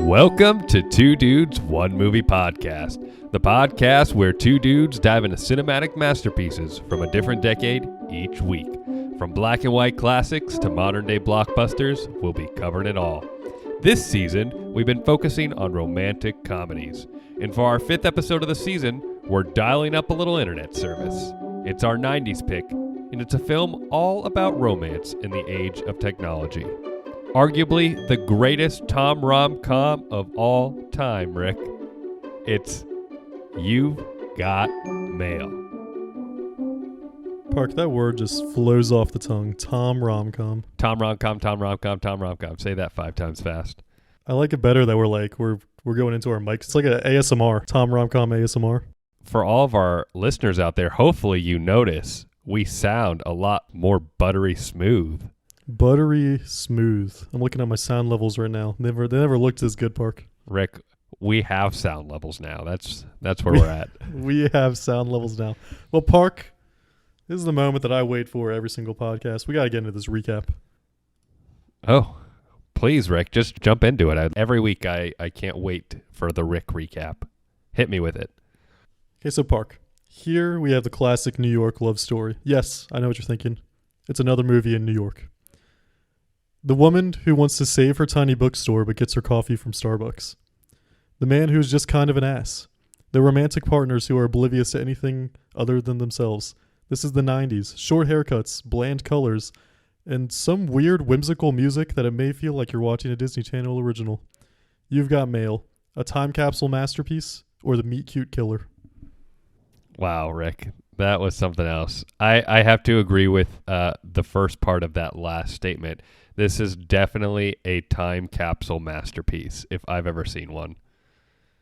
Welcome to Two Dudes, One Movie Podcast, the podcast where two dudes dive into cinematic masterpieces from a different decade each week. From black and white classics to modern day blockbusters, we'll be covering it all. This season, we've been focusing on romantic comedies. And for our fifth episode of the season, we're dialing up a little internet service. It's our 90s pick, and it's a film all about romance in the age of technology. Arguably the greatest Tom rom-com of all time, Rick. It's You've Got Mail. Park, that word just flows off the tongue. Tom rom-com. Tom rom-com, Tom rom-com, Tom rom-com. Say that 5 times fast. I like it better that we're going into our mics. It's like a ASMR. Tom rom-com ASMR. For all of our listeners out there, hopefully you notice we sound a lot more buttery smooth. Buttery smooth. I'm looking at my sound levels right now. They never looked as good, Park. Rick, we have sound levels now. That's where we're at. We have sound levels now. Well, Park, this is the moment that I wait for every single podcast. We got to get into this recap. Oh, please, Rick, just jump into it. Every week I can't wait for the Rick recap. Hit me with it. Okay, so Park, here we have the classic New York love story. Yes, I know what you're thinking. It's another movie in New York. The woman who wants to save her tiny bookstore but gets her coffee from Starbucks. The man who's just kind of an ass. The romantic partners who are oblivious to anything other than themselves. This is the 90s. Short haircuts, bland colors, and some weird whimsical music that it may feel like you're watching a Disney Channel original. You've Got Mail. A time capsule masterpiece or the meet cute killer. Wow, Rick. That was something else. I have to agree with the first part of that last statement. This is definitely a time capsule masterpiece, if I've ever seen one.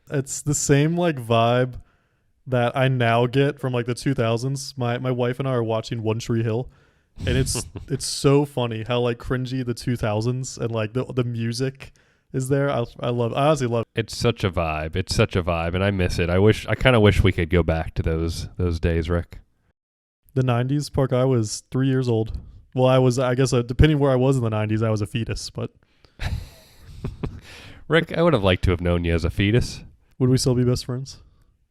It's the same like vibe that I now get from like the 2000s. My wife and I are watching One Tree Hill, and it's so funny how like cringy the 2000s and like the music is there. I honestly love it. It's such a vibe. It's such a vibe, and I miss it. I kind of wish we could go back to those days, Rick. The 90s, Park, I was 3 years old. Well, I guess, depending where I was in the 90s, I was a fetus, but... Rick, I would have liked to have known you as a fetus. Would we still be best friends,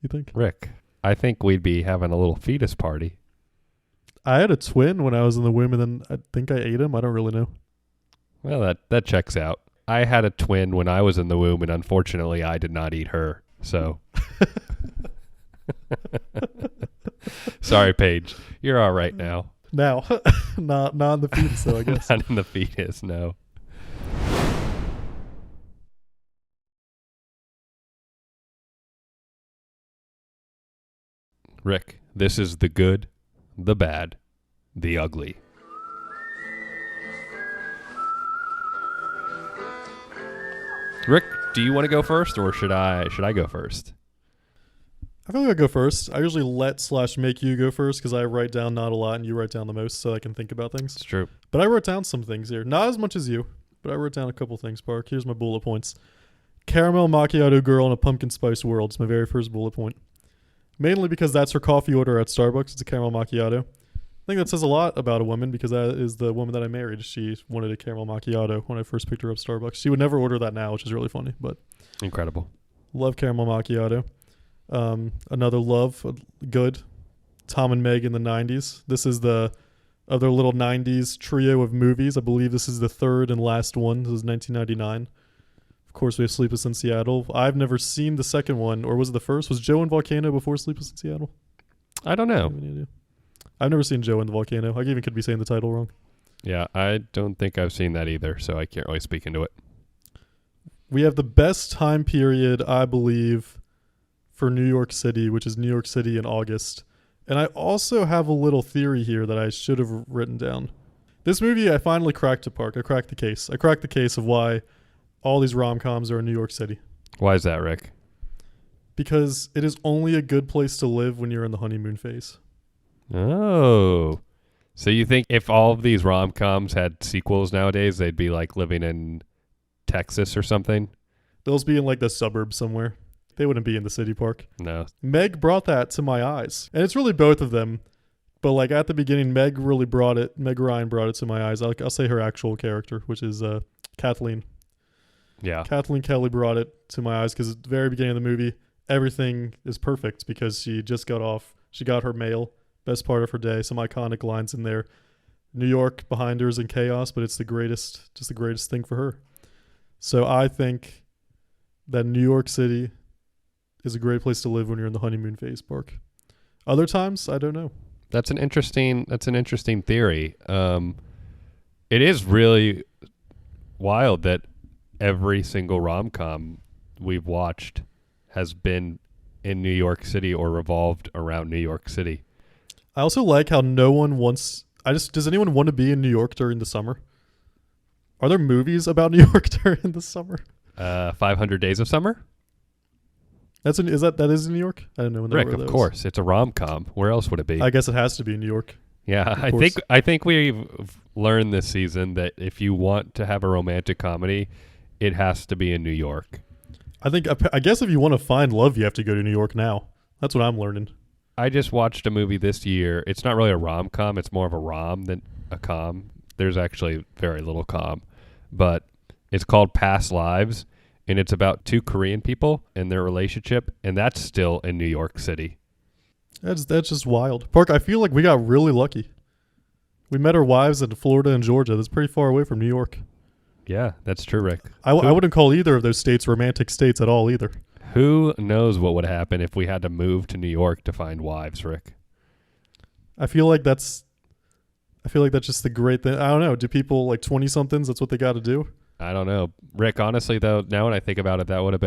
you think? Rick, I think we'd be having a little fetus party. I had a twin when I was in the womb, and then I think I ate him. I don't really know. Well, that checks out. I had a twin when I was in the womb, and unfortunately, I did not eat her, so... Sorry, Paige. You're all right now. Now, not in the fetus, though, I guess. Not in the fetus, no. Rick, this is the good, the bad, the ugly. Rick, do you want to go first, or should I go first? I feel like I'll go first. I usually make you go first because I write down not a lot and you write down the most so I can think about things. It's true. But I wrote down some things here. Not as much as you, but I wrote down a couple things, Park. Here's my bullet points. Caramel macchiato girl in a pumpkin spice world is my very first bullet point. Mainly because that's her coffee order at Starbucks. It's a caramel macchiato. I think that says a lot about a woman because that is the woman that I married. She wanted a caramel macchiato when I first picked her up at Starbucks. She would never order that now, which is really funny, but... Incredible. Love caramel macchiato. Another love, good. Tom and Meg in the 90s. This is the other little 90s trio of movies. I believe this is the third and last one. This is 1999. Of course, we have Sleepless in Seattle. I've never seen the second one, or was it the first? Was Joe in Volcano before Sleepless in Seattle? I don't know. I've never seen Joe in the Volcano. I even could be saying the title wrong. Yeah, I don't think I've seen that either, so I can't really speak into it. We have the best time period, I believe, for New York City, which is New York City in August. And I also have a little theory here that I should have written down. This movie, I finally cracked it, Park. I cracked the case. I cracked the case of why all these rom-coms are in New York City. Why is that, Rick? Because it is only a good place to live when you're in the honeymoon phase. Oh. So you think if all of these rom-coms had sequels nowadays, they'd be like living in Texas or something? They'll be in like the suburbs somewhere. They wouldn't be in the city, Park. No. Meg brought that to my eyes. And it's really both of them. But like at the beginning, Meg Ryan brought it to my eyes. I'll say her actual character, which is Kathleen. Yeah. Kathleen Kelly brought it to my eyes because at the very beginning of the movie, everything is perfect because she just got off. She got her mail, best part of her day, some iconic lines in there. New York behind her is in chaos, but it's the greatest thing for her. So I think that New York City is a great place to live when you're in the honeymoon phase, Park. Other times, I don't know. That's an interesting theory. It is really wild that every single rom-com we've watched has been in New York City or revolved around New York City. I also like how no one wants... does anyone want to be in New York during the summer? Are there movies about New York during the summer? 500 Days of Summer? That is in New York? I don't know when Rick, of course. It's a rom-com. Where else would it be? I guess it has to be in New York. Yeah, I think we've learned this season that if you want to have a romantic comedy, it has to be in New York. I guess if you want to find love, you have to go to New York now. That's what I'm learning. I just watched a movie this year. It's not really a rom-com. It's more of a rom than a com. There's actually very little com. But it's called Past Lives, and it's about two Korean people and their relationship, and that's still in New York City. That's just wild. Park, I feel like we got really lucky. We met our wives in Florida and Georgia. That's pretty far away from New York. Yeah, that's true, Rick. I wouldn't call either of those states romantic states at all either. Who knows what would happen if we had to move to New York to find wives, Rick? I feel like that's just the great thing. I don't know. Do people like 20-somethings? That's what they got to do. I don't know, Rick. Honestly, though, now when I think about it, that would have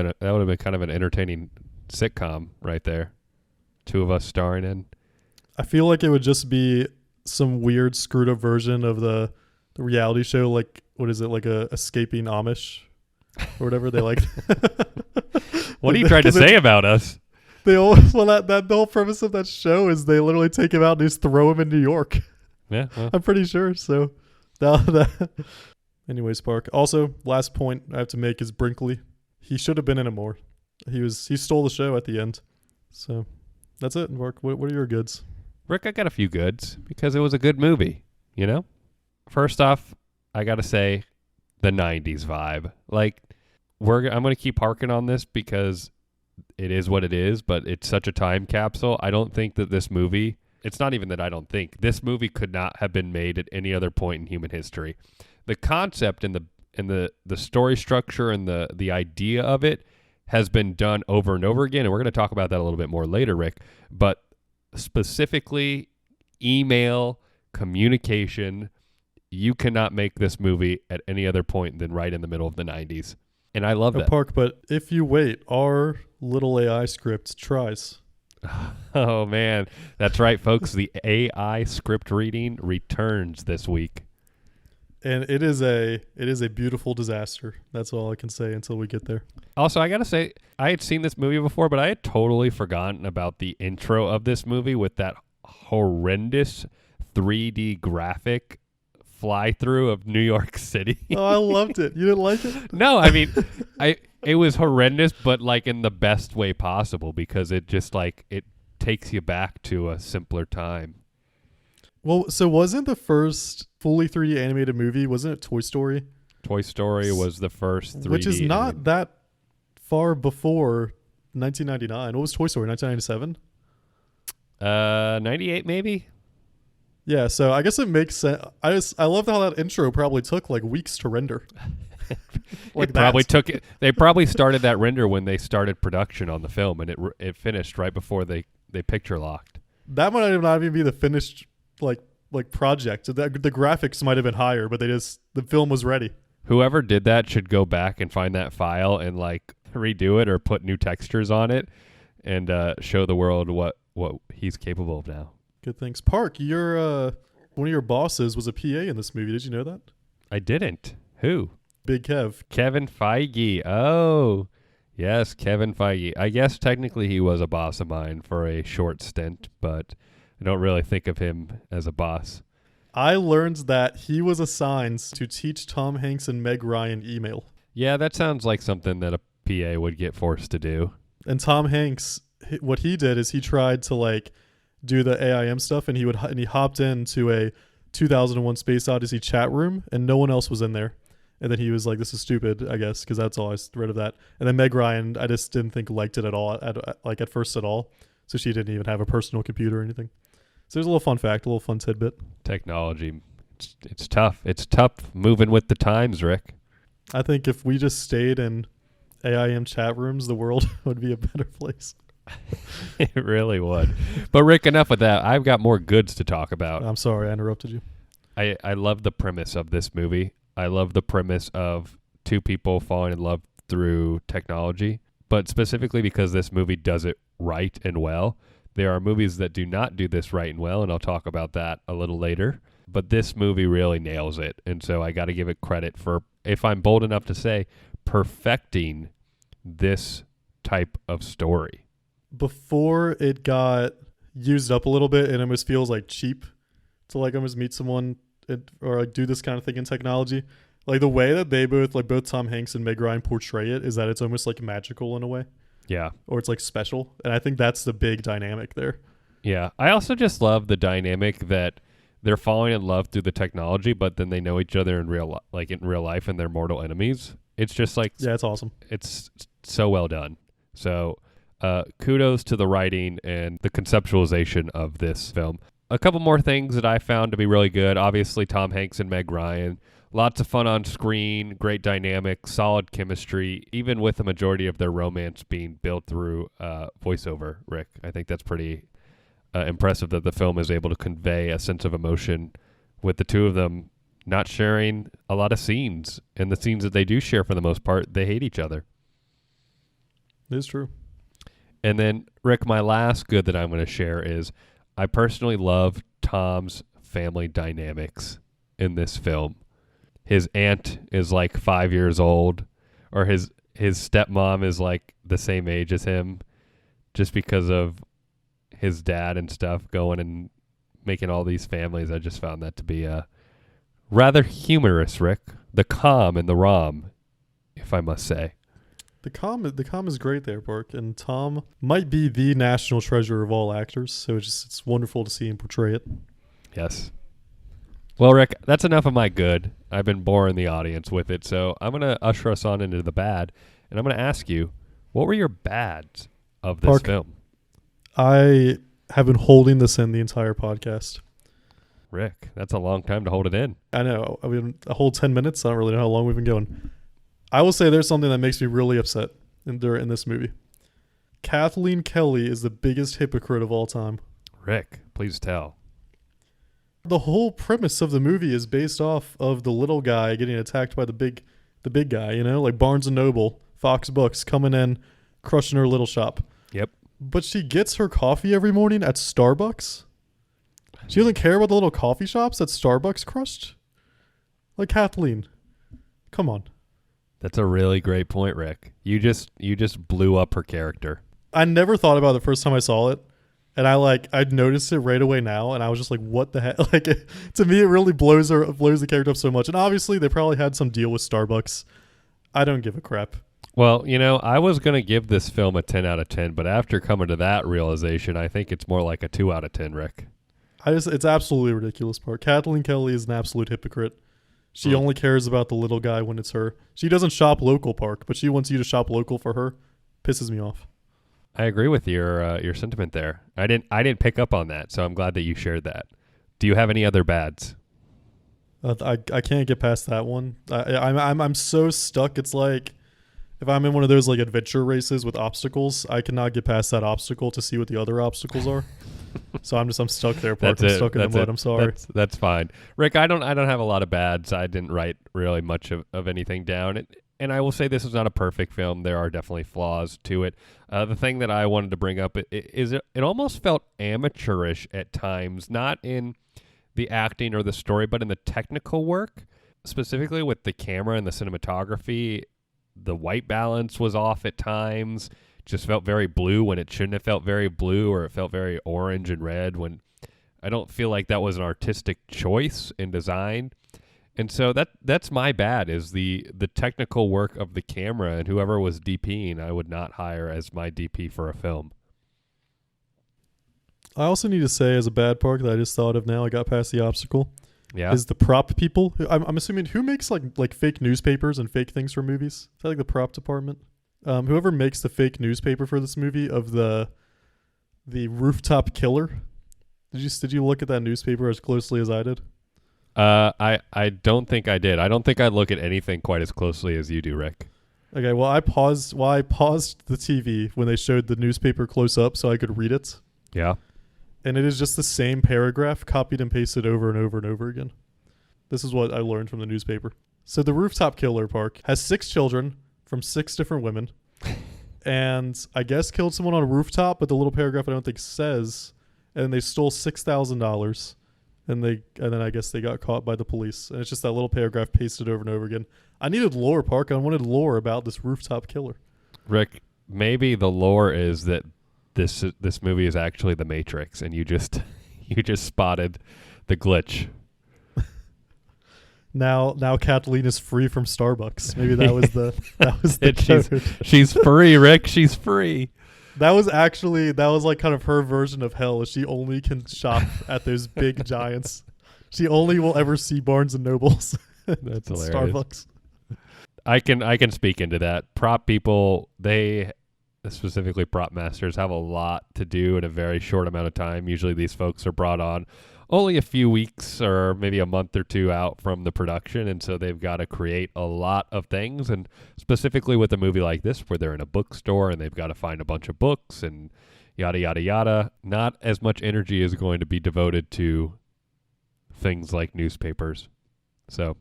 been kind of an entertaining sitcom right there. Two of us starring in. I feel like it would just be some weird screwed up version of the reality show. Like, what is it? Like a escaping Amish or whatever they like. What are you trying to say about us? They always, the whole premise of that show is they literally take him out and just throw him in New York. Yeah, well. I'm pretty sure. So, anyways, Park. Also, last point I have to make is Brinkley. He should have been in it more. He stole the show at the end. So, that's it. Park, what are your goods? Rick, I got a few goods because it was a good movie. You know, first off, I gotta say, the '90s vibe. Like, I'm gonna keep harking on this because it is what it is, but it's such a time capsule. I don't think that this movie. It's not even that I don't think. This movie could not have been made at any other point in human history. The concept and the story structure and the idea of it has been done over and over again, and we're going to talk about that a little bit more later, Rick. But specifically, email, communication, you cannot make this movie at any other point than right in the middle of the 90s. And I love that. Park, but if you wait, our little AI script tries. Oh, man. That's right, folks. The AI script reading returns this week. And it is a beautiful disaster. That's all I can say until we get there. Also, I got to say, I had seen this movie before, but I had totally forgotten about the intro of this movie with that horrendous 3D graphic fly-through of New York City. Oh, I loved it. You didn't like it? No, I mean, it was horrendous, but like in the best way possible because it just like it takes you back to a simpler time. Well, so wasn't the first fully 3D animated movie, wasn't it Toy Story? Toy Story was the first 3D. Which is not that far before 1999. What was Toy Story, 1997? 98 maybe? Yeah, so I guess it makes sense. I love how that intro probably took like weeks to render. They probably started that render when they started production on the film, and it finished right before they picture locked. That might not even be the finished like project. So the graphics might have been higher, but the film was ready. Whoever did that should go back and find that file and like redo it or put new textures on it and show the world what he's capable of now. Good things. Park, one of your bosses was a PA in this movie. Did you know that? I didn't. Who? Big Kev. Kevin Feige. Oh, yes, Kevin Feige. I guess technically he was a boss of mine for a short stint, but I don't really think of him as a boss. I learned that he was assigned to teach Tom Hanks and Meg Ryan email. Yeah, that sounds like something that a PA would get forced to do. And Tom Hanks, what he did is he tried to like do the AIM stuff, and he hopped into a 2001 Space Odyssey chat room, and no one else was in there. And then he was like, "This is stupid," I guess, because that's all I read of that. And then Meg Ryan, I just didn't think liked it at all, at first at all. So she didn't even have a personal computer or anything. So there's a little fun fact, a little fun tidbit. Technology, it's tough. It's tough moving with the times, Rick. I think if we just stayed in AIM chat rooms, the world would be a better place. It really would. But Rick, enough with that. I've got more goods to talk about. I'm sorry I interrupted you. I love the premise of this movie. I love the premise of two people falling in love through technology, but specifically because this movie does it right and well. There are movies that do not do this right and well, and I'll talk about that a little later. But this movie really nails it, and so I got to give it credit for, if I'm bold enough to say, perfecting this type of story. Before it got used up a little bit, it almost feels like cheap to like almost meet someone or like do this kind of thing in technology. Like the way that they both Tom Hanks and Meg Ryan portray it is that it's almost like magical in a way. Yeah. Or it's like special. And I think that's the big dynamic there. Yeah. I also just love the dynamic that they're falling in love through the technology, but then they know each other in real life and they're mortal enemies. It's just like, yeah, it's awesome. It's so well done. So kudos to the writing and the conceptualization of this film. A couple more things that I found to be really good. Obviously, Tom Hanks and Meg Ryan. Lots of fun on screen, great dynamic, solid chemistry, even with the majority of their romance being built through voiceover, Rick. I think that's pretty impressive that the film is able to convey a sense of emotion with the two of them not sharing a lot of scenes. And the scenes that they do share, for the most part, they hate each other. It is true. And then, Rick, my last good that I'm going to share is I personally love Tom's family dynamics in this film. His aunt is like 5 years old, or his stepmom is like the same age as him, just because of his dad and stuff going and making all these families. I just found that to be rather humorous, Rick. The com and the rom, if I must say. The com is great there, Park, and Tom might be the national treasure of all actors. So it's wonderful to see him portray it. Yes. Well, Rick, that's enough of my good. I've been boring the audience with it, so I'm going to usher us on into the bad, and I'm going to ask you, what were your bads of this Park, film? I have been holding this in the entire podcast. Rick, that's a long time to hold it in. I know. I mean, a whole 10 minutes. I don't really know how long we've been going. I will say there's something that makes me really upset in this movie. Kathleen Kelly is the biggest hypocrite of all time. Rick, please tell. The whole premise of the movie is based off of the little guy getting attacked by the big guy, you know, like Barnes and Noble, Fox Books coming in, crushing her little shop. Yep. But she gets her coffee every morning at Starbucks. She doesn't care about the little coffee shops that Starbucks crushed. Like, Kathleen, come on. That's a really great point, Rick. You just blew up her character. I never thought about it the first time I saw it. And I'd noticed it right away now, and I was just like, "What the heck?" Like, to me, it really blows the character up so much. And obviously, they probably had some deal with Starbucks. I don't give a crap. Well, you know, I was gonna give this film a 10 out of 10, but after coming to that realization, I think it's more like a 2 out of 10, Rick. It's absolutely ridiculous. Part Kathleen Kelly is an absolute hypocrite. She only cares about the little guy when it's her. She doesn't shop local, Park, but she wants you to shop local for her. Pisses me off. I agree with your sentiment there. I didn't pick up on that, so I'm glad that you shared that. Do you have any other bads? I can't get past that one. I'm so stuck. It's like if I'm in one of those like adventure races with obstacles, I cannot get past that obstacle to see what the other obstacles are. So I'm stuck there, Park. I'm stuck in the mud. I'm sorry. That's fine, Rick. I don't have a lot of bads. I didn't write really much of anything down. And I will say this is not a perfect film. There are definitely flaws to it. The thing that I wanted to bring up is it almost felt amateurish at times, not in the acting or the story, but in the technical work, specifically with the camera and the cinematography. The white balance was off at times. Just felt very blue when it shouldn't have felt very blue, or it felt very orange and red when I don't feel like that was an artistic choice in design. And so that's my bad, is the technical work of the camera, and whoever was DPing, I would not hire as my DP for a film. I also need to say as a bad Park that I just thought of now, I got past the obstacle. Yeah. is the prop people. I'm assuming who makes like fake newspapers and fake things for movies. Is that like the prop department? Whoever makes the fake newspaper for this movie of the rooftop killer. Did you look at that newspaper as closely as I did? I don't think I did. I don't think I look at anything quite as closely as you do, Rick. Okay, well I paused the TV when they showed the newspaper close up so I could read it. Yeah. And it is just the same paragraph copied and pasted over and over and over again. This is what I learned from the newspaper. So the rooftop killer, Park, has 6 children from 6 different women. And I guess killed someone on a rooftop, but the little paragraph I don't think says. And they stole $6,000. And then I guess they got caught by the police. And it's just that little paragraph pasted over and over again. I needed lore, Park. I wanted lore about this rooftop killer. Rick, maybe the lore is that this movie is actually The Matrix, and you just spotted the glitch. Now Kathleen is free from Starbucks. Maybe that was the code. She's free, Rick. She's free. That was like kind of her version of hell. She only can shop at those big giants. She only will ever see Barnes and Nobles. That's hilarious. Starbucks. I can speak into that. Prop people, they specifically prop masters, have a lot to do in a very short amount of time. Usually these folks are brought on only a few weeks or maybe a month or two out from the production, and so they've got to create a lot of things. And specifically with a movie like this where they're in a bookstore and they've got to find a bunch of books and yada yada yada, not as much energy is going to be devoted to things like newspapers. So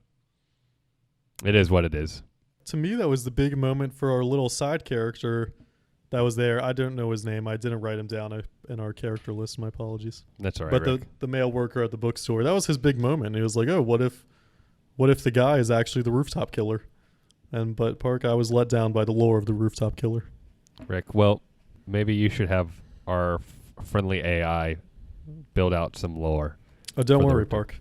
it is what it is. To me, that was the big moment for our little side character that was there. I don't know his name. I didn't write him down in our character list. My apologies. That's all right. But the male worker at the bookstore, that was his big moment. He was like, "Oh, what if the guy is actually the rooftop killer?" But Park, I was let down by the lore of the rooftop killer. Rick, well, maybe you should have our friendly AI build out some lore. Oh, don't worry, Park.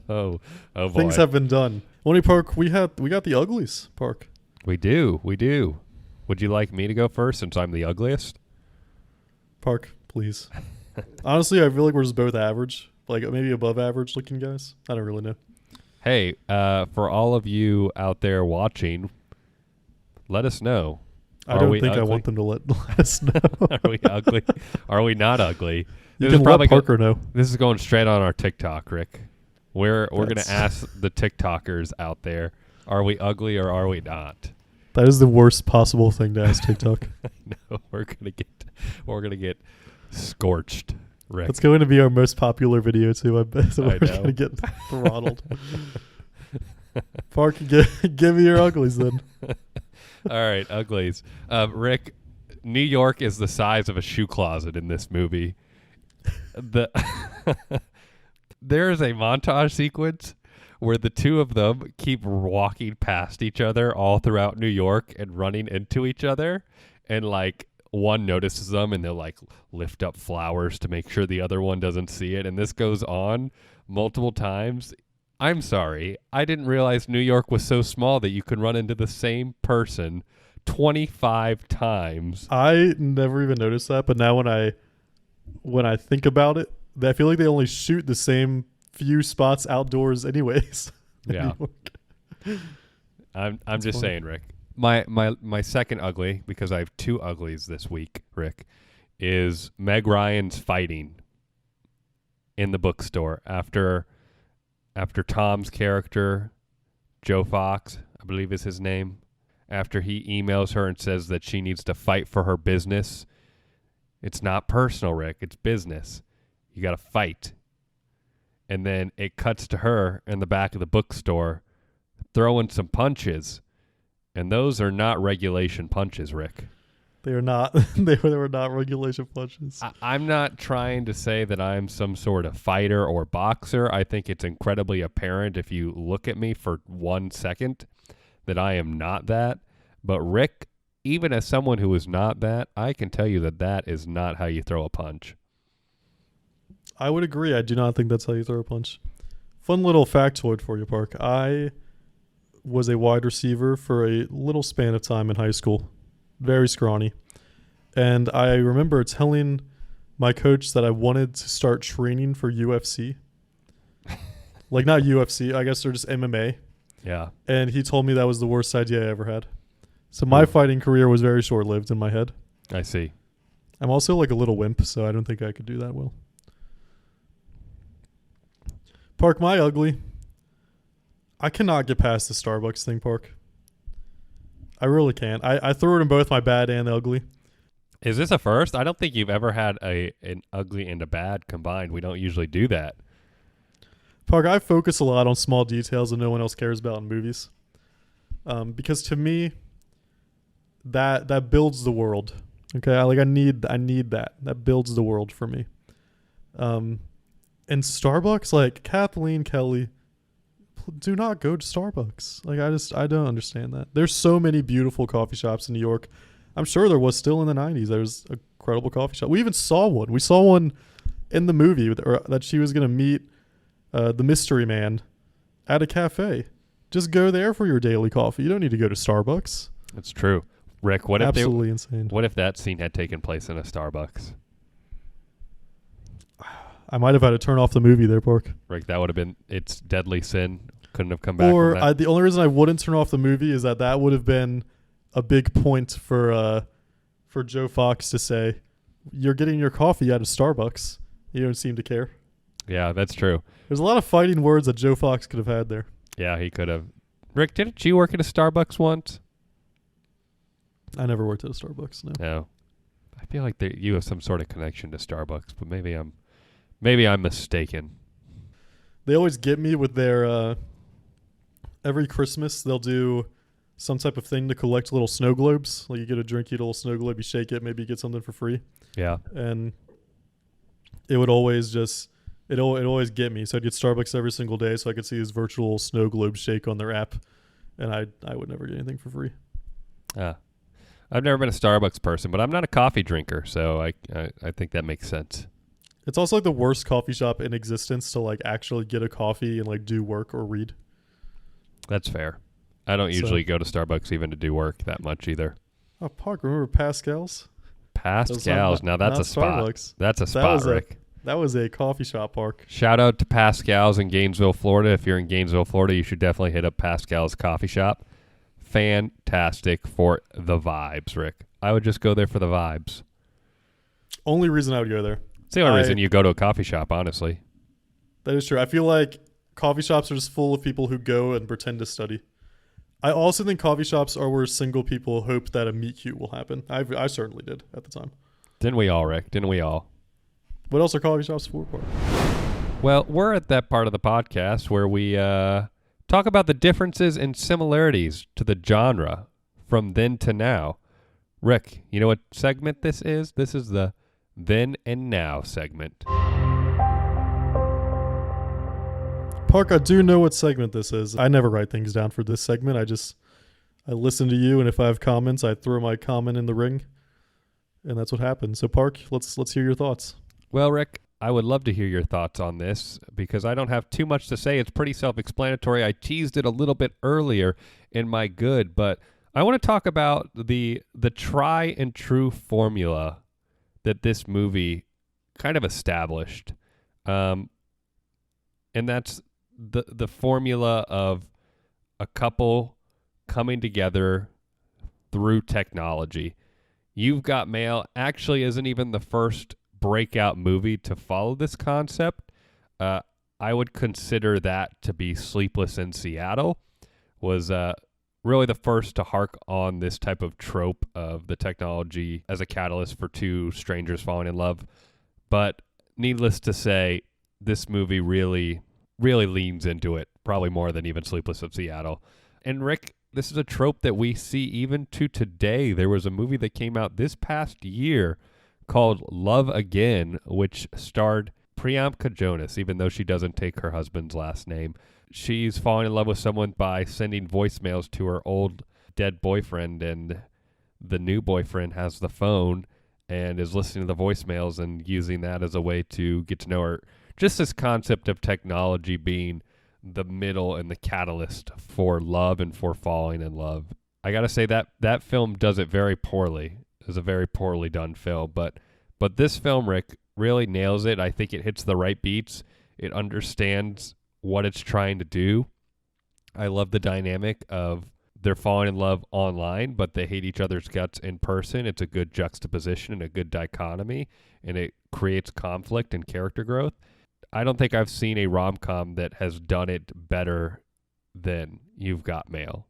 oh boy. Things have been done. Only Park, we got the uglies, Park. We do. Would you like me to go first since I'm the ugliest? Park, please. Honestly, I feel like we're just both average, like maybe above average looking guys. I don't really know. Hey, for all of you out there watching, let us know. I don't think ugly? I want them to let us know. Are we ugly? Are we not ugly? You can let Parker know. This is going straight on our TikTok, Rick. We're going to ask the TikTokers out there, are we ugly or are we not? That is the worst possible thing to ask TikTok. No, we're gonna get scorched, Rick. That's going to be our most popular video too. I bet. So we're going to get throttled. Park, give me your uglies then. All right, uglies. Rick, New York is the size of a shoe closet in this movie. There is a montage sequence where the two of them keep walking past each other all throughout New York and running into each other. And like one notices them and they'll like lift up flowers to make sure the other one doesn't see it. And this goes on multiple times. I'm sorry. I didn't realize New York was so small that you could run into the same person 25 times. I never even noticed that. But now when I think about it, I feel like they only shoot the same few spots outdoors anyways. Yeah. I'm just saying, Rick. My second ugly, because I have 2 uglies this week, Rick, is Meg Ryan's fighting in the bookstore after Tom's character, Joe Fox, I believe is his name, after he emails her and says that she needs to fight for her business. It's not personal, Rick. It's business. You got to fight. And then it cuts to her in the back of the bookstore throwing some punches. And those are not regulation punches, Rick. They are not. They were not regulation punches. I'm not trying to say that I'm some sort of fighter or boxer. I think it's incredibly apparent if you look at me for 1 second that I am not that. But Rick, even as someone who is not that, I can tell you that that is not how you throw a punch. I would agree. I do not think that's how you throw a punch. Fun little factoid for you, Park. I was a wide receiver for a little span of time in high school. Very scrawny. And I remember telling my coach that I wanted to start training for UFC. Like not UFC, I guess they're just MMA. Yeah. And he told me that was the worst idea I ever had. So my fighting career was very short-lived in my head. I see. I'm also like a little wimp, so I don't think I could do that well. Park, my ugly. I cannot get past the Starbucks thing, Park. I really can't. I threw it in both my bad and ugly. Is this a first? I don't think you've ever had an ugly and a bad combined. We don't usually do that. Park, I focus a lot on small details that no one else cares about in movies. Because to me, that builds the world. Okay, I need that. That builds the world for me. And Starbucks, like Kathleen Kelly, do not go to Starbucks. Like I don't understand that. There's so many beautiful coffee shops in New York. I'm sure there was still in the 90s. There's a incredible coffee shop. We even saw one. We saw one in the movie that she was going to meet the mystery man at a cafe. Just go there for your daily coffee. You don't need to go to Starbucks. That's true. Rick, Absolutely insane. What if that scene had taken place in a Starbucks? I might have had to turn off the movie there, Park. Rick, that would have been its deadly sin. Couldn't have come back. Or the only reason I wouldn't turn off the movie is that would have been a big point for Joe Fox to say, "You're getting your coffee out of Starbucks. You don't seem to care." Yeah, that's true. There's a lot of fighting words that Joe Fox could have had there. Yeah, he could have. Rick, didn't you work at a Starbucks once? I never worked at a Starbucks. No. I feel like you have some sort of connection to Starbucks, but maybe I'm mistaken. They always get me with their every Christmas they'll do some type of thing to collect little snow globes. Like you get a drink, you get a little snow globe, you shake it, maybe you get something for free. Yeah. And it would always it always get me. So I'd get Starbucks every single day so I could see these virtual snow globes shake on their app, and I would never get anything for free. I've never been a Starbucks person, but I'm not a coffee drinker, so I think that makes sense. It's also like the worst coffee shop in existence to like actually get a coffee and like do work or read. That's fair. I don't usually go to Starbucks even to do work that much either. Oh, Park, remember Pascal's? Pascal's. Now that's a spot. Starbucks. That's a spot, Rick. That was a coffee shop, Park. Shout out to Pascal's in Gainesville, Florida. If you're in Gainesville, Florida, you should definitely hit up Pascal's coffee shop. Fantastic for the vibes, Rick. I would just go there for the vibes. Only reason I would go there. It's the only reason you go to a coffee shop, honestly. That is true. I feel like coffee shops are just full of people who go and pretend to study. I also think coffee shops are where single people hope that a meet cute will happen. I certainly did at the time. Didn't we all, Rick? Didn't we all? What else are coffee shops for, Park? Well, we're at that part of the podcast where we talk about the differences and similarities to the genre from then to now. Rick, you know what segment this is? This is the Then and Now segment. Park, I do know what segment this is. I never write things down for this segment. I listen to you, and if I have comments, I throw my comment in the ring, and that's what happens. So, Park, let's hear your thoughts. Well, Rick, I would love to hear your thoughts on this because I don't have too much to say. It's pretty self-explanatory. I teased it a little bit earlier in my good, but I want to talk about the try and true formula that this movie kind of established. And that's the formula of a couple coming together through technology. You've Got Mail actually isn't even the first breakout movie to follow this concept. I would consider that to be Sleepless in Seattle, was really the first to hark on this type of trope of the technology as a catalyst for two strangers falling in love. But needless to say, this movie really leans into it, probably more than even Sleepless in Seattle. And Rick, this is a trope that we see even to today. There was a movie that came out this past year called Love Again, which starred Priyanka Jonas, even though she doesn't take her husband's last name. She's falling in love with someone by sending voicemails to her old dead boyfriend, and the new boyfriend has the phone and is listening to the voicemails and using that as a way to get to know her. Just this concept of technology being the middle and the catalyst for love and for falling in love. I got to say that film does it very poorly. It's a very poorly done film, but this film, Rick, really nails it. I think it hits the right beats. It understands what it's trying to do. I love the dynamic of they're falling in love online, but they hate each other's guts in person. It's a good juxtaposition and a good dichotomy, and it creates conflict and character growth. I don't think I've seen a rom-com that has done it better than You've Got Mail.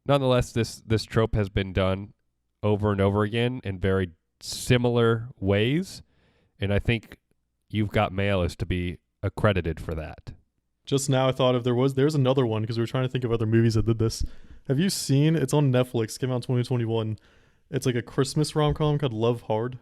Nonetheless, this trope has been done over and over again in very similar ways, and I think You've Got Mail is to be accredited for that. Just now I thought if there's another one because we were trying to think of other movies that did this. Have you seen, it's on Netflix, came out in 2021. It's like a Christmas rom-com called Love Hard.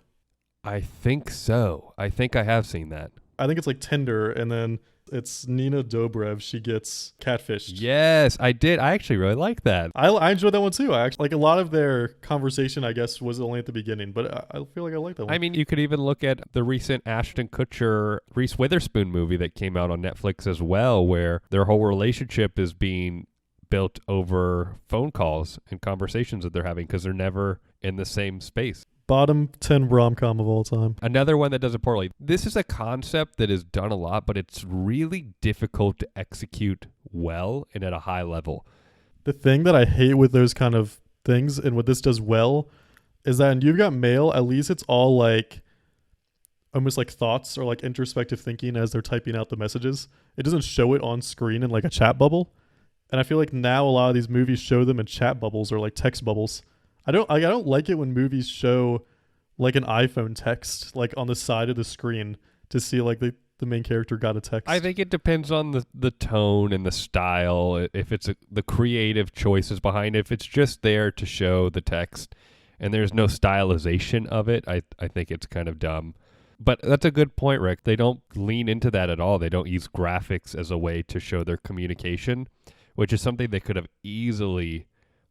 I think so. I think I have seen that. I think it's like Tinder, and then it's Nina Dobrev. She gets catfished. Yes, I did. I actually really like that. I enjoyed that one too. I actually, like a lot of their conversation, I guess, was only at the beginning, but I feel like I like that one. I mean, you could even look at the recent Ashton Kutcher, Reese Witherspoon movie that came out on Netflix as well, where their whole relationship is being built over phone calls and conversations that they're having because they're never in the same space. Bottom 10 rom-com of all time. Another one that does it poorly. This is a concept that is done a lot, but it's really difficult to execute well and at a high level. The thing that I hate with those kind of things and what this does well is that in You've Got Mail, at least it's all like almost like thoughts or like introspective thinking as they're typing out the messages. It doesn't show it on screen in like a chat bubble. And I feel like now a lot of these movies show them in chat bubbles or like text bubbles. I don't like it when movies show like an iPhone text like on the side of the screen to see like the main character got a text. I think it depends on the tone and the style. If it's the creative choices behind it. If it's just there to show the text and there's no stylization of it, I think it's kind of dumb. But that's a good point, Rick. They don't lean into that at all. They don't use graphics as a way to show their communication, which is something they could have easily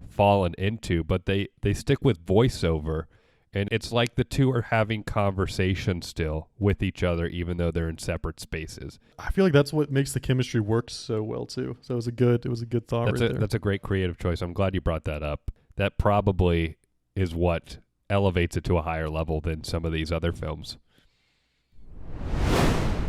fallen into, but they stick with voiceover, and it's like the two are having conversation still with each other even though they're in separate spaces. I feel like that's what makes the chemistry work so well too. So it was a good thought there. That's a great creative choice. I'm glad you brought that up. That probably is what elevates it to a higher level than some of these other films.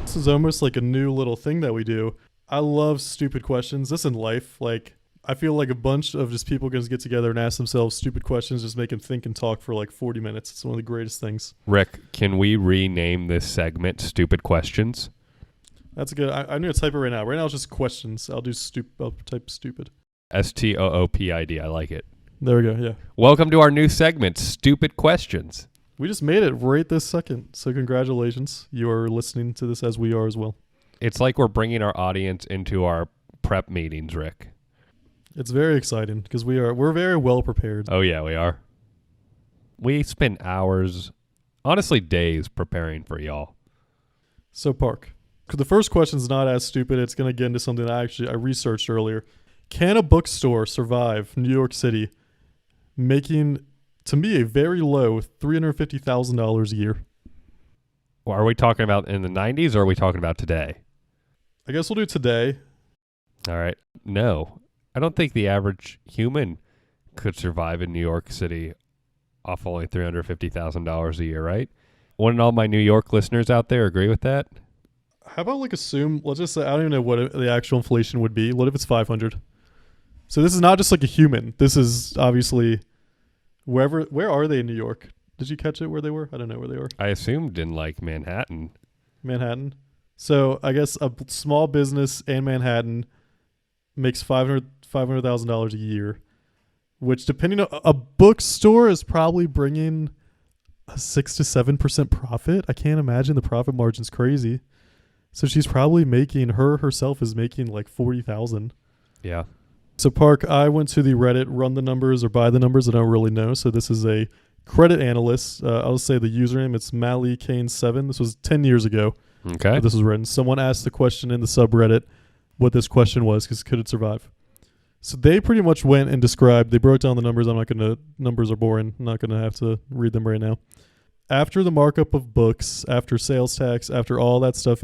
This is almost like a new little thing that we do. I love stupid questions. This in life, like I feel like a bunch of just people can just get together and ask themselves stupid questions, just make them think and talk for like 40 minutes. It's one of the greatest things. Rick, can we rename this segment Stupid Questions? That's a good. I'm going to type it right now. Right now it's just questions. I'll type stupid. STOOPID. I like it. There we go. Yeah. Welcome to our new segment, Stupid Questions. We just made it right this second. So congratulations. You are listening to this as we are as well. It's like we're bringing our audience into our prep meetings, Rick. It's very exciting because we're very well prepared. Oh yeah, we are. We spend hours, honestly days, preparing for y'all. So Park, the first question is not as stupid. It's going to get into something I researched earlier. Can a bookstore survive New York City making, to me, a very low $350,000 a year? Well, are we talking about in the 90s or are we talking about today? I guess we'll do today. All right. No. I don't think the average human could survive in New York City off only $350,000 a year, right? Wouldn't all my New York listeners out there agree with that? How about like assume, let's just say, I don't even know what the actual inflation would be. What if it's 500? So this is not just like a human. This is obviously where are they in New York? Did you catch it where they were? I don't know where they were. I assumed in like Manhattan. So I guess a small business in Manhattan makes $500,000 a year, which depending on a bookstore is probably bringing a 6 to 7% profit. I can't imagine the profit margin's crazy. So she's probably herself is making like 40,000. Yeah. So Park, I went to the Reddit run the numbers or buy the numbers. I don't really know. So this is a credit analyst. I'll say the username. It's Mally Kane 7. This was 10 years ago. Okay. This was written. Someone asked the question in the subreddit what this question was because could it survive? So they pretty much went and described, they broke down the numbers. Numbers are boring. I'm not going to have to read them right now. After the markup of books, after sales tax, after all that stuff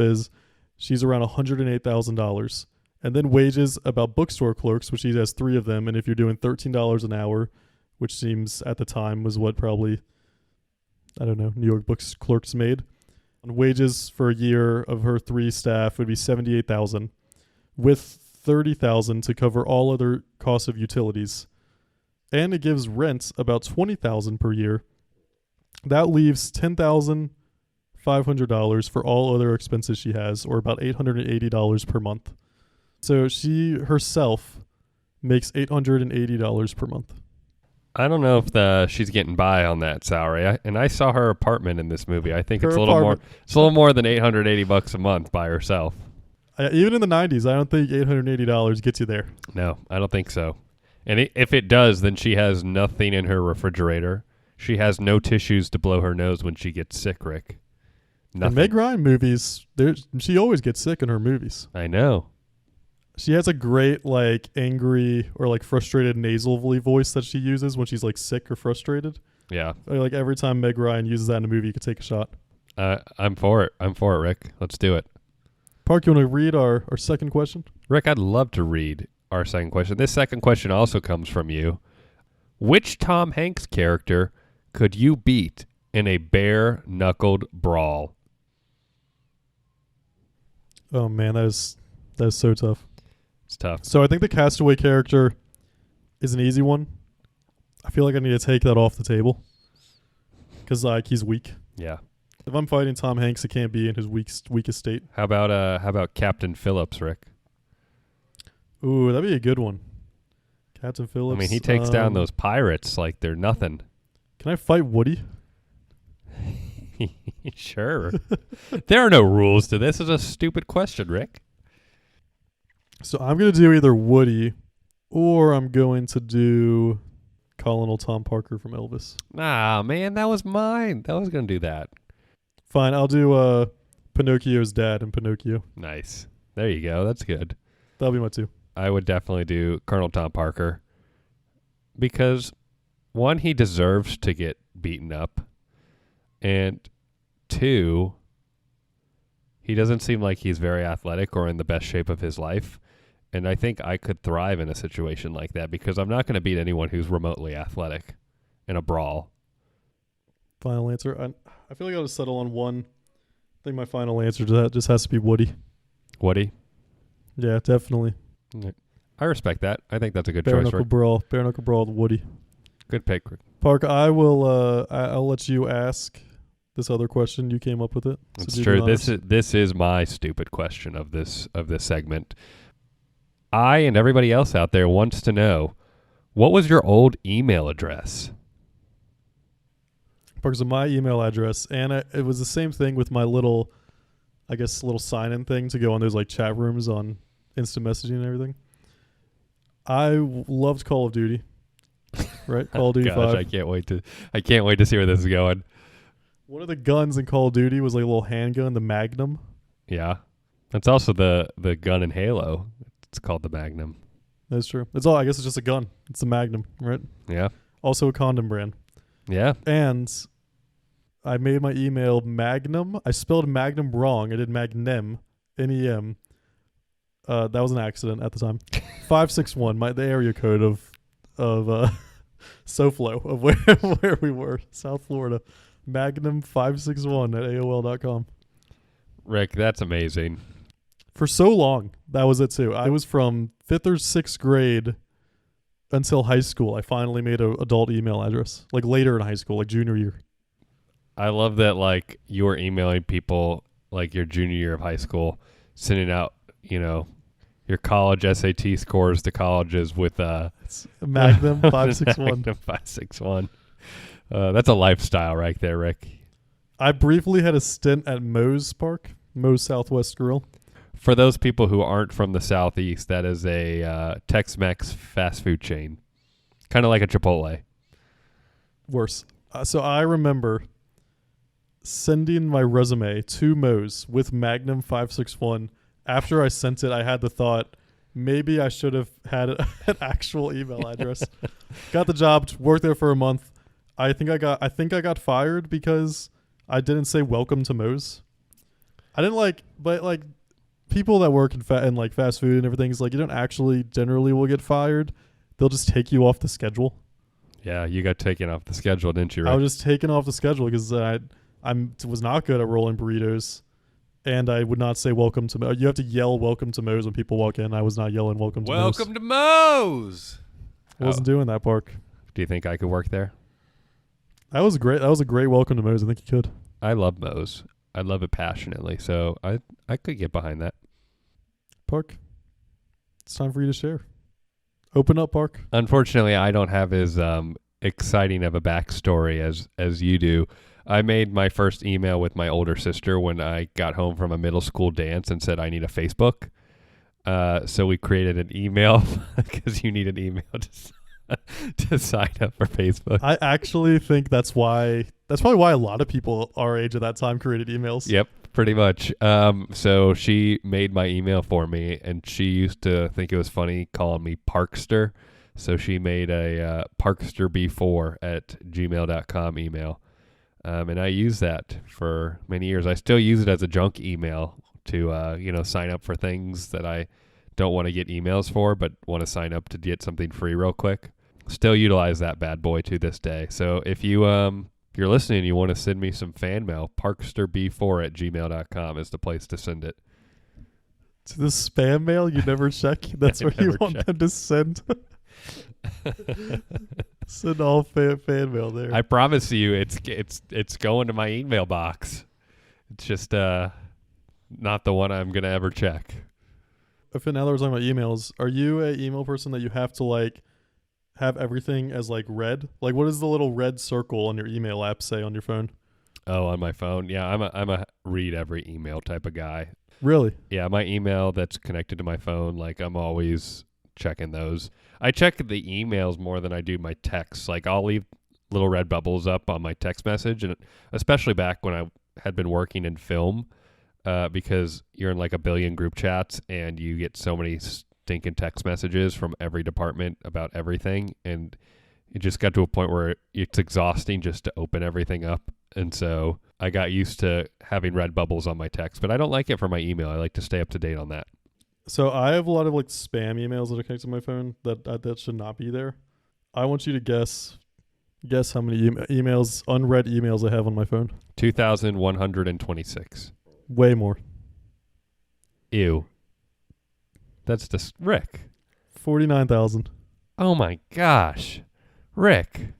she's around $108,000. And then wages about bookstore clerks, which she has 3 of them. And if you're doing $13 an hour, which seems at the time was what probably, I don't know, New York books clerks made. And wages for a year of her 3 staff would be $78,000. with $30,000 to cover all other costs of utilities, and it gives rent about $20,000 per year. That leaves $10,500 for all other expenses she has, or about $880 per month. So she herself makes $880 per month. I don't know if she's getting by on that salary. And I saw her apartment in this movie. I think it's a little more than $880 a month by herself. Even in the 90s, I don't think $880 gets you there. No, I don't think so. And if it does, then she has nothing in her refrigerator. She has no tissues to blow her nose when she gets sick, Rick. Nothing. In Meg Ryan movies, she always gets sick in her movies. I know. She has a great, like, angry or, like, frustrated nasally voice that she uses when she's, like, sick or frustrated. Yeah. Like, every time Meg Ryan uses that in a movie, you could take a shot. I'm for it. Rick. Let's do it. Park, you want to read our second question? Rick, I'd love to read our second question. This second question also comes from you. Which Tom Hanks character could you beat in a bare-knuckled brawl? Oh, man, that is so tough. It's tough. So I think the Castaway character is an easy one. I feel like I need to take that off the table because, like, he's weak. Yeah. If I'm fighting Tom Hanks, it can't be in his weakest state. How about Captain Phillips, Rick? Ooh, that'd be a good one. Captain Phillips. I mean, he takes down those pirates like they're nothing. Can I fight Woody? Sure. There are no rules to this. It's a stupid question, Rick. So I'm going to do either Woody or I'm going to do Colonel Tom Parker from Elvis. Nah, man, that was mine. I was going to do that. Fine, I'll do Pinocchio's dad in Pinocchio. Nice. There you go. That's good. That'll be my two. I would definitely do Colonel Tom Parker because, one, he deserves to get beaten up, and two, he doesn't seem like he's very athletic or in the best shape of his life. And I think I could thrive in a situation like that because I'm not going to beat anyone who's remotely athletic in a brawl. Final answer. I feel like I'll just settle on one. I think my final answer to that just has to be Woody. Woody? Yeah, definitely. I respect that. I think that's a good Bare choice. knuckle brawl. Bare knuckle brawl with Woody. Good pick. Park, I will. I'll let you ask this other question. You came up with it. It's true. This is my stupid question of this segment. I and everybody else out there wants to know, what was your old email address? Because of my email address, and it was the same thing with my little sign-in thing to go on those like chat rooms on instant messaging and everything. I loved Call of Duty, right? Call of Duty 5. I can't wait to see where this is going. One of the guns in Call of Duty was like a little handgun, the Magnum. Yeah, that's also the gun in Halo. It's called the Magnum. That's true. I guess it's just a gun. It's the Magnum, right? Yeah. Also a condom brand. Yeah. And I made my email Magnum. I spelled Magnum wrong. I did Magnem, N-E-M. That was an accident at the time. 561, the area code of SoFlo, of where we were, South Florida. Magnum 561 at AOL.com. Rick, that's amazing. For so long, that was it too. I was from 5th or 6th grade until high school. I finally made an adult email address, like later in high school, like junior year. I love that, like, you were emailing people like your junior year of high school, sending out, your college SAT scores to colleges with it's Magnum 561. Magnum 561. That's a lifestyle right there, Rick. I briefly had a stint at Moe's Southwest Grill. For those people who aren't from the Southeast, that is a Tex-Mex fast food chain. Kind of like a Chipotle. Worse. So I remember sending my resume to Moe's with Magnum 561. After I sent it, I had the thought, maybe I should have had an actual email address. Got the job, worked there for a month. I think I got fired because I didn't say welcome to Moe's. I didn't but people that work in fast food and everything is like, you don't actually generally will get fired. They'll just take you off the schedule. Yeah, you got taken off the schedule, didn't you, Rick? I was just taken off the schedule because I was not good at rolling burritos. And I would not say welcome to Moe's. You have to yell welcome to Moe's when people walk in. I was not yelling welcome to Moe's. Welcome to Moe's. I wasn't doing that, Park. Do you think I could work there? That was great. That was a great welcome to Moe's. I think you could. I love Moe's. I love it passionately. So I could get behind that. Park, it's time for you to share. Open up, Park. Unfortunately, I don't have as exciting of a backstory as you do. I made my first email with my older sister when I got home from a middle school dance and said I need a Facebook. So we created an email because you need an email to sign up for Facebook. I actually think that's probably why a lot of people our age at that time created emails. Yep, pretty much. So she made my email for me, and she used to think it was funny calling me Parkster. So she made a parksterb4@gmail.com email. And I used that for many years. I still use it as a junk email to, sign up for things that I don't want to get emails for, but want to sign up to get something free real quick. Still utilize that bad boy to this day. So if you're listening and you want to send me some fan mail, parksterb4@gmail.com is the place to send it. To the spam mail you never check? That's where you want them to send. Send all fan mail there. I promise you, it's going to my email box. It's just not the one I'm gonna ever check. If now that we're talking about emails, are you a email person that you have to have everything as red? Like, what does the little red circle on your email app say on your phone? Oh, on my phone, yeah, I'm a read every email type of guy. Really? Yeah, my email that's connected to my phone, I'm always checking those. I check the emails more than I do my texts. I'll leave little red bubbles up on my text message, and especially back when I had been working in film, because you're in a billion group chats and you get so many stinking text messages from every department about everything, and it just got to a point where it's exhausting just to open everything up. And so I got used to having red bubbles on my text, but I don't like it for my email. I like to stay up to date on that. So I have a lot of spam emails that are connected to my phone that should not be there. I want you to guess how many emails, unread emails I have on my phone. 2,126. Way more. Ew. That's just Rick. 49,000. Oh my gosh. Rick,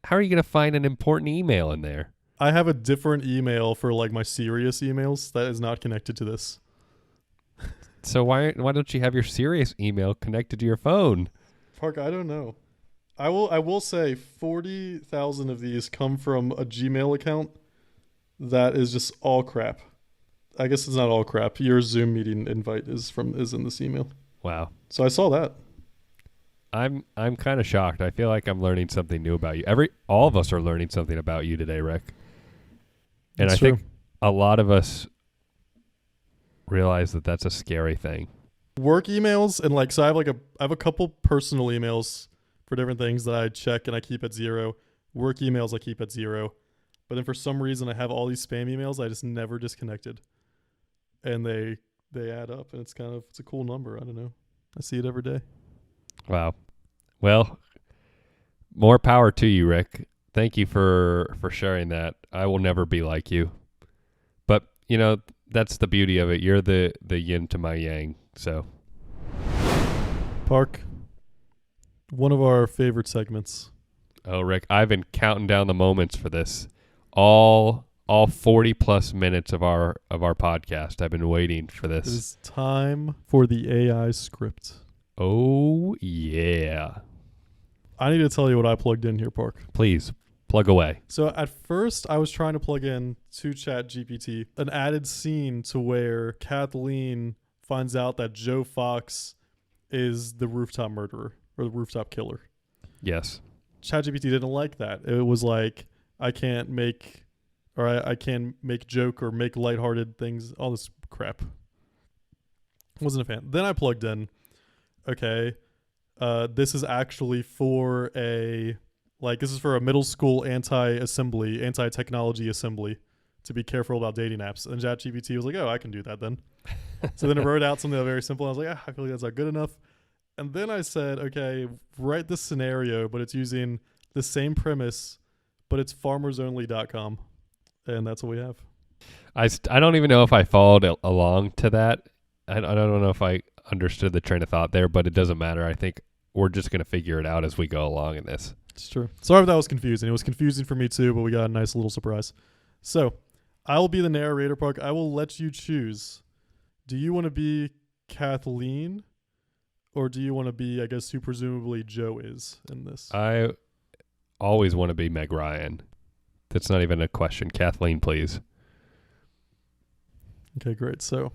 how are you going to find an important email in there? I have a different email for my serious emails that is not connected to this. So why don't you have your serious email connected to your phone? Park, I don't know. I will say 40,000 of these come from a Gmail account that is just all crap. I guess it's not all crap. Your Zoom meeting invite is in this email. Wow. So I saw that. I'm kind of shocked. I feel like I'm learning something new about you. All of us are learning something about you today, Rick. And I think a lot of us realize that that's a scary thing. Work emails and so I have a couple personal emails for different things that I check and I keep at 0. Work emails I keep at 0. But then for some reason I have all these spam emails I just never disconnected. And they add up, and it's a cool number. I don't know. I see it every day. Wow. Well, more power to you, Rick. Thank you for sharing that. I will never be like you. But, that's the beauty of it. You're the yin to my yang. So, Park, one of our favorite segments. Oh, Rick, I've been counting down the moments for this. All 40 plus minutes of our podcast. I've been waiting for this. It is time for the AI script. Oh, yeah. I need to tell you what I plugged in here, Park. Please, plug away. So at first, I was trying to plug in to ChatGPT an added scene to where Kathleen finds out that Joe Fox is the rooftop murderer or the rooftop killer. Yes. ChatGPT didn't like that. It was like, I can't make joke or make lighthearted things, all this crap. Wasn't a fan. Then I plugged in, okay, this is actually for this is for a middle school anti-technology assembly to be careful about dating apps. And ChatGPT was like, oh, I can do that then. So then it wrote out something very simple. I was like, I feel like that's not good enough. And then I said, okay, write this scenario, but it's using the same premise, but it's farmersonly.com. And that's what we have. I don't even know if I followed along to that. I don't know if I understood the train of thought there, but it doesn't matter. I think we're just going to figure it out as we go along in this. It's true. Sorry if that was confusing. It was confusing for me too, but we got a nice little surprise. So, I will be the narrator, Park. I will let you choose. Do you want to be Kathleen, or do you want to be, I guess, who presumably Joe is in this? I always want to be Meg Ryan. That's not even a question. Kathleen, please. Okay, great. So,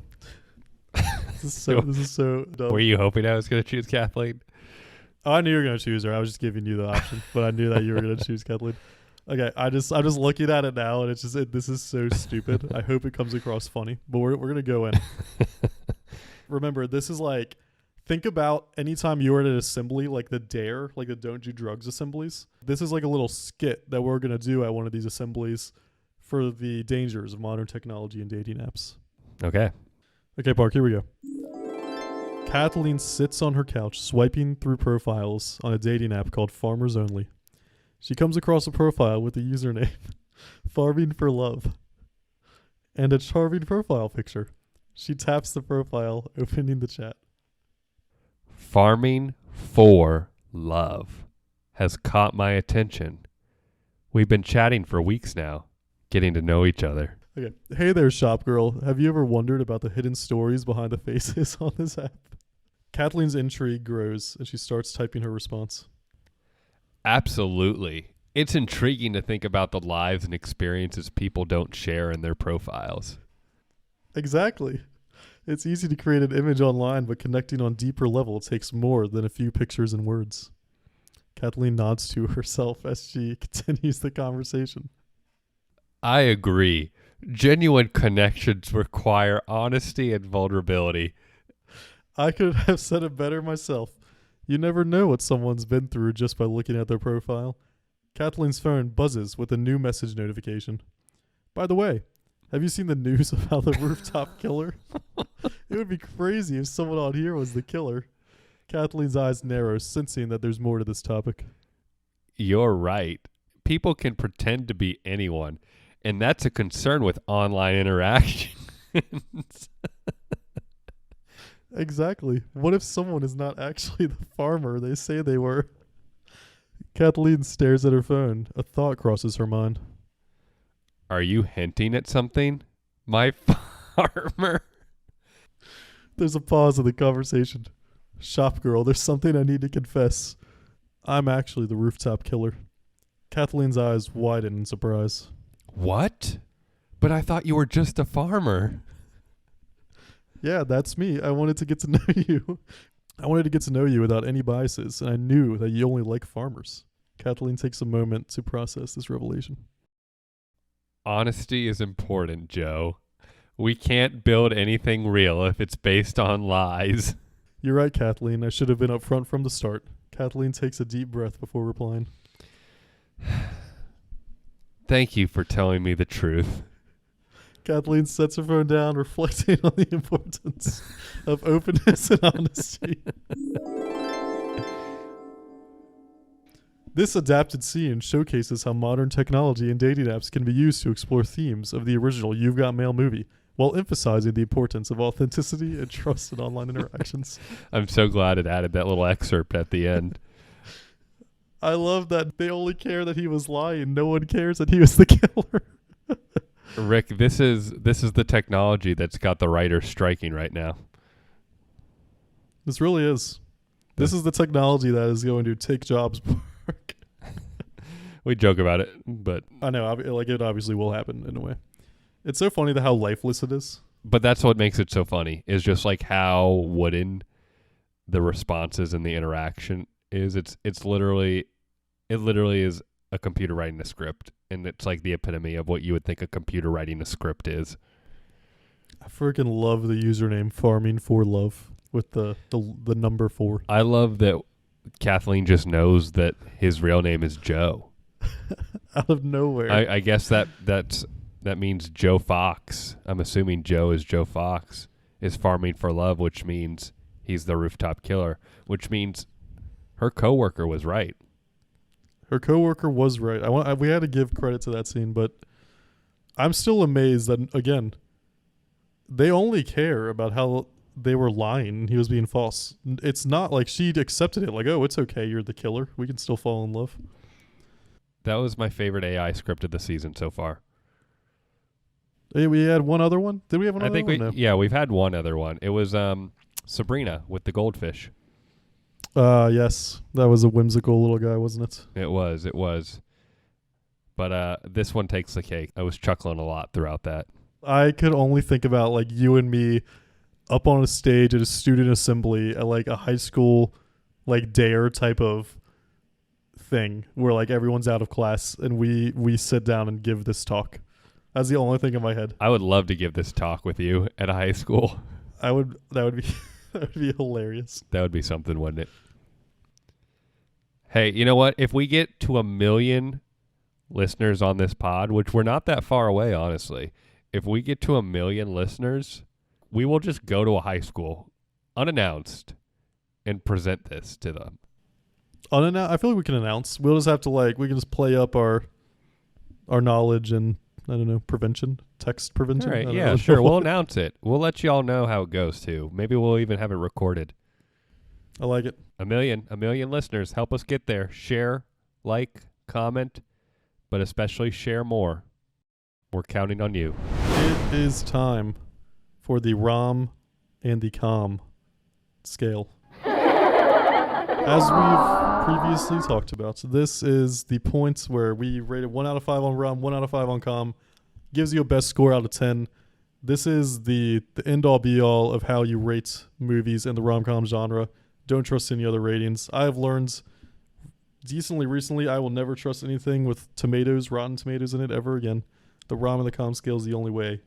this is so dumb. Were you hoping I was going to choose Kathleen? Oh, I knew you were going to choose her. I was just giving you the option, but I knew that you were going to choose Kathleen. Okay, I'm just looking at it now, and it's just this is so stupid. I hope it comes across funny, but we're gonna go in. Remember, this is like, think about anytime you were at an assembly, like the DARE, like the Don't Do Drugs assemblies. This is like a little skit that we're gonna do at one of these assemblies for the dangers of modern technology and dating apps. Okay. Okay, Park, here we go. Kathleen sits on her couch, swiping through profiles on a dating app called Farmers Only. She comes across a profile with the username Farming for Love and a charming profile picture. She taps the profile, opening the chat. Farming for Love has caught my attention. We've been chatting for weeks now, getting to know each other. Okay. Hey there, shop girl. Have you ever wondered about the hidden stories behind the faces on this app? Kathleen's intrigue grows and she starts typing her response. Absolutely. It's intriguing to think about the lives and experiences people don't share in their profiles. Exactly. It's easy to create an image online, but connecting on deeper level takes more than a few pictures and words. Kathleen nods to herself as she continues the conversation. I agree. Genuine connections require honesty and vulnerability. I could have said it better myself. You never know what someone's been through just by looking at their profile. Kathleen's phone buzzes with a new message notification. By the way, have you seen the news about the rooftop killer? It would be crazy if someone on here was the killer. Kathleen's eyes narrow, sensing that there's more to this topic. You're right. People can pretend to be anyone, and that's a concern with online interaction. Exactly. What if someone is not actually the farmer they say they were? Kathleen stares at her phone. A thought crosses her mind. Are you hinting at something, my farmer? There's a pause in the conversation. Shop girl, there's something I need to confess. I'm actually the rooftop killer. Kathleen's eyes widen in surprise. What? But I thought you were just a farmer. Yeah, that's me. I wanted to get to know you. I wanted to get to know you without any biases, and I knew that you only like farmers. Kathleen takes a moment to process this revelation. Honesty is important, Joe. We can't build anything real if it's based on lies. You're right, Kathleen. I should have been upfront from the start. Kathleen takes a deep breath before replying. Thank you for telling me the truth. Kathleen sets her phone down, reflecting on the importance of openness and honesty. This adapted scene showcases how modern technology and dating apps can be used to explore themes of the original You've Got Mail movie, while emphasizing the importance of authenticity and trust in online interactions. I'm so glad it added that little excerpt at the end. I love that they only care that he was lying. No one cares that he was the killer. Rick, this is the technology that's got the writers striking right now. This really is. This is the technology that is going to take jobs. We joke about it, but I know, like, it obviously will happen in a way. It's so funny how lifeless it is. But that's what makes it so funny, is just like how wooden the responses and the interaction is. It literally is a computer writing a script, and it's like the epitome of what you would think a computer writing a script is. I freaking love the username Farming for Love with the number 4. I love that Kathleen just knows that his real name is Joe. Out of nowhere. I guess that means Joe Fox. I'm assuming Joe is Joe Fox is farming for love, which means he's the rooftop killer, which means her coworker was right. Her coworker was right. We had to give credit to that scene, but I'm still amazed that, again, they only care about how they were lying and he was being false. It's not like she accepted it, like, oh, it's okay, you're the killer. We can still fall in love. That was my favorite AI script of the season so far. Hey, we had one other one? Did we have another one? No. We've had one other one. It was Sabrina with the goldfish. Yes. That was a whimsical little guy, wasn't it? It was. But this one takes the cake. I was chuckling a lot throughout that. I could only think about like you and me up on a stage at a student assembly at like a high school like dare type of thing where like everyone's out of class and we sit down and give this talk. That's the only thing in my head. I would love to give this talk with you at a high school. That would be that would be hilarious. That would be something, wouldn't it? Hey, you know what? If we get to 1 million listeners on this pod, which we're not that far away, honestly, if we get to 1 million listeners, we will just go to a high school unannounced and present this to them. I feel like we can announce. We'll just have to we can just play up our knowledge and I don't know, text prevention. All right, yeah, sure. We'll announce it. We'll let y'all know how it goes too. Maybe we'll even have it recorded. I like it. 1 million listeners. Help us get there. Share, like, comment, but especially share more. We're counting on you. It is time for the rom and the com scale. As we've previously talked about, this is the points where we rated 1 out of 5 on rom, 1 out of 5 on com. Gives you a best score out of 10. This is the end-all be-all of how you rate movies in the rom-com genre. Don't trust any other ratings. I have learned decently recently I will never trust anything with Rotten Tomatoes in it ever again. The rom and the com scale is the only way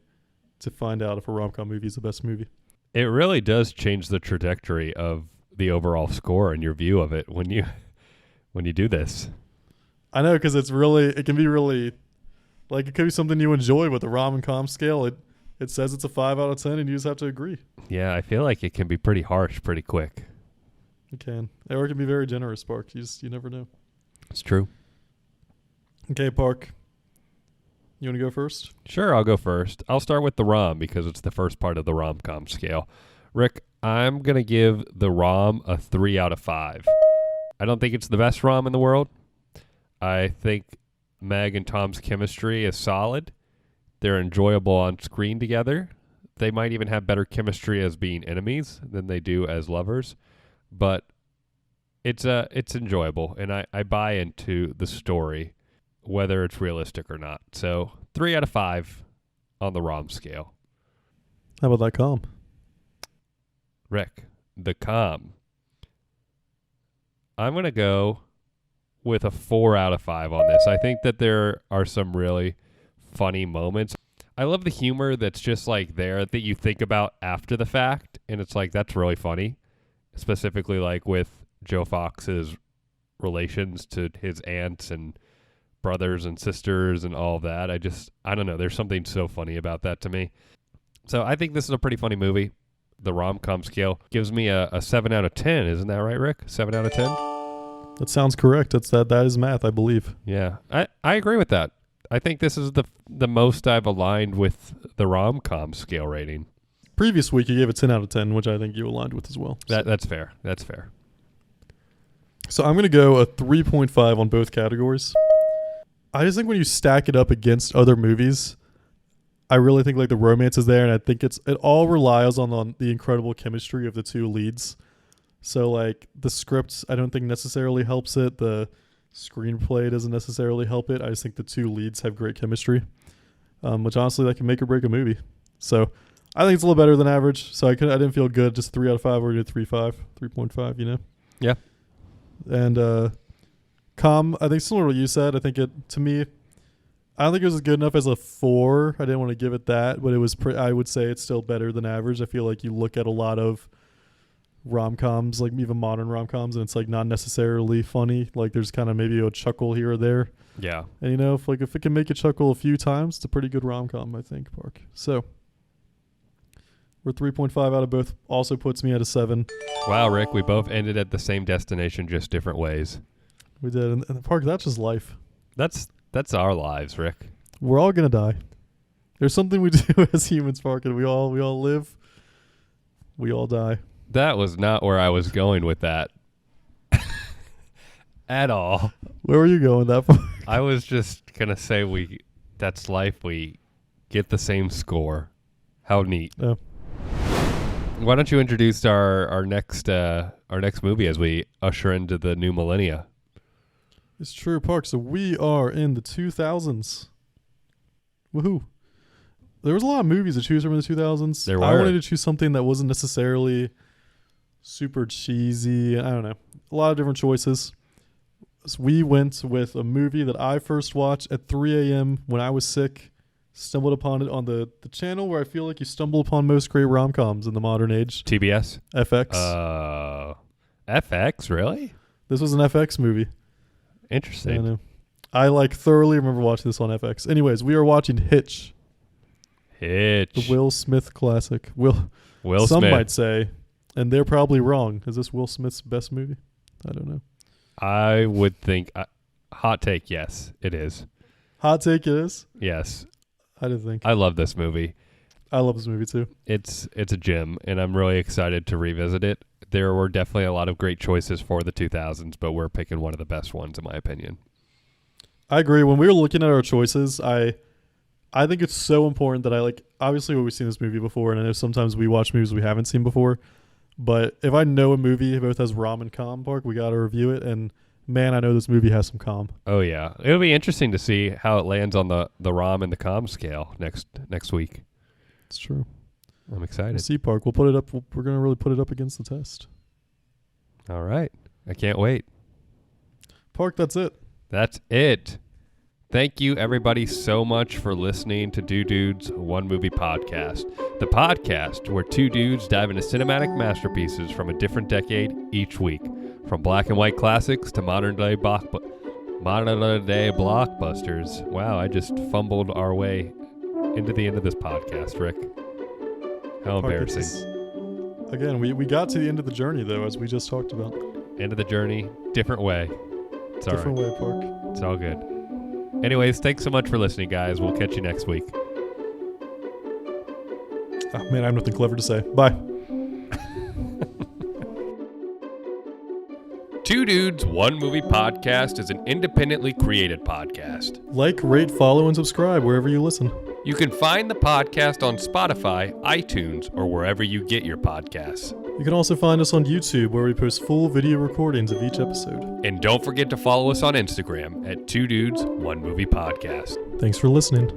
to find out if a rom-com movie is the best movie. It really does change the trajectory of the overall score and your view of it when you do this. I know, because it can be really, like, it could be something you enjoy with the rom and com scale. It says it's a 5 out of 10 and you just have to agree. Yeah, I feel like it can be pretty harsh pretty quick. It can. Or it can be very generous, Park. You never know. It's true. Okay, Park. You want to go first? Sure, I'll go first. I'll start with the rom because it's the first part of the rom-com scale. Rick, I'm going to give the rom a 3 out of 5. I don't think it's the best rom in the world. I think Meg and Tom's chemistry is solid. They're enjoyable on screen together. They might even have better chemistry as being enemies than they do as lovers. But it's enjoyable, and I buy into the story, whether it's realistic or not. So 3 out of 5 on the rom scale. How about that com? Rick, the com. I'm going to go with a 4 out of 5 on this. I think that there are some really funny moments. I love the humor that's just like there that you think about after the fact, and it's like, that's really funny. Specifically like with Joe Fox's relations to his aunts and brothers and sisters and all of that. I don't know. There's something so funny about that to me. So I think this is a pretty funny movie. The rom-com scale gives me a 7 out of 10. Isn't that right, Rick? 7 out of 10? That sounds correct. That is math, I believe. Yeah, I agree with that. I think this is the most I've aligned with the rom-com scale rating. Previous week, you gave it 10 out of 10, which I think you aligned with as well. So. That's fair. That's fair. So I'm going to go a 3.5 on both categories. I just think when you stack it up against other movies, I really think like the romance is there, and I think it all relies on the incredible chemistry of the two leads. So like the script, I don't think necessarily helps it. The screenplay doesn't necessarily help it. I just think the two leads have great chemistry, which honestly that can make or break a movie. So I think it's a little better than average. So I didn't feel good. Just 3 out of 5 or 3.5, you know? Yeah. And com, I think similar to what you said, I think to me, I don't think it was good enough as a 4. I didn't want to give it that, but it was I would say it's still better than average. I feel like you look at a lot of rom-coms, like even modern rom-coms, and it's like not necessarily funny. Like there's kind of maybe a chuckle here or there. Yeah. And you know, if it can make you chuckle a few times, it's a pretty good rom-com, I think, Park. So we're 3.5 out of both. Also puts me at a 7. Wow, Rick, we both ended at the same destination, just different ways. We did. And Park, that's just life. That's our lives, Rick. We're all going to die. There's something we do as humans, Park, and we all live, we all die. That was not where I was going with that. At all. Where were you going that far? I was just going to say that's life. We get the same score. How neat. Yeah. Why don't you introduce our next movie as we usher into the new millennia? It's true, Park. So we are in the 2000s. Woohoo. There was a lot of movies to choose from in the 2000s. There were. I wanted to choose something that wasn't necessarily super cheesy. I don't know. A lot of different choices. So we went with a movie that I first watched at 3 a.m. when I was sick. Stumbled upon it on the channel where I feel like you stumble upon most great rom-coms in the modern age. TBS? FX. FX, really? This was an FX movie. Interesting. I know. I thoroughly remember watching this on FX. Anyways, we are watching Hitch. The Will Smith classic. Will Some Smith. Might say, and they're probably wrong. Is this Will Smith's best movie? I don't know. I would think, hot take, yes, it is. Hot take it is? Yes. I didn't think. I love this movie. I love this movie too. It's a gem, and I'm really excited to revisit it. There were definitely a lot of great choices for the 2000s, but we're picking one of the best ones, in my opinion. I agree. When we were looking at our choices, I think it's so important that obviously we've seen this movie before, and I know sometimes we watch movies we haven't seen before, but if I know a movie both has rom and com, Park, we got to review it, and man, I know this movie has some com. Oh, yeah. It'll be interesting to see how it lands on the rom and the com scale next week. It's true. I'm excited. We'll see, Park. We'll put it up. We're going to really put it up against the test. All right. I can't wait. Park, that's it. That's it. Thank you, everybody, so much for listening to Two Dudes, One Movie Podcast. The podcast where two dudes dive into cinematic masterpieces from a different decade each week. From black and white classics to modern day blockbusters. Wow, I just fumbled our way into the end of this podcast, Rick. How embarrassing. Again, we got to the end of the journey, though, as we just talked about. End of the journey, different way. It's all different right. way, Park. It's all good. Anyways, thanks so much for listening, guys. We'll catch you next week. Oh, man, I have nothing clever to say. Bye. Two Dudes, One Movie Podcast is an independently created podcast. Like, rate, follow, and subscribe wherever you listen. You can find the podcast on Spotify, iTunes, or wherever you get your podcasts. You can also find us on YouTube, where we post full video recordings of each episode. And don't forget to follow us on Instagram at Two Dudes, One Movie Podcast. Thanks for listening.